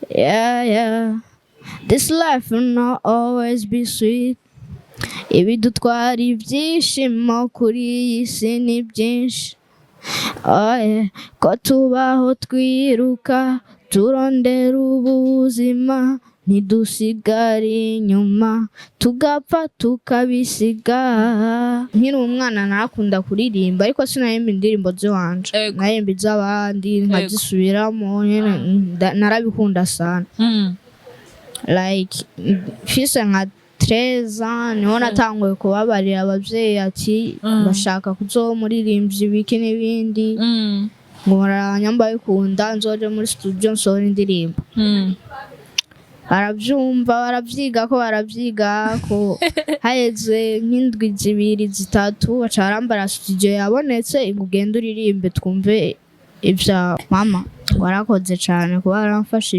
Yeah. This life will not always be sweet. Ibidutwara ibyishimo kuri iyi si ni byinshi. Ko tubaho twiruka turondera ubuzima ntidusigare inyuma tugapfa tukabisiga. Nkiri umwana narakunda kuririmba ariko sinahimba indirimbo z'iwanje, nahimba iz'abandi nkazisubiramo, narabikunda sana. Like fise nka Tresor niho natanguye kubabarira abavyeyi ati bashaka kuzomuririmbyi ibiki n'ibindi, ngora nyamba bikunda nzoje muri studio nsohora indirimbo. Baravyiga ko haheze nk'indwi zibiri zitatu baca barambara studio yabonetse ingugenda uririmbe twumve ivya mama. Warakoze cane kuba waramfashije.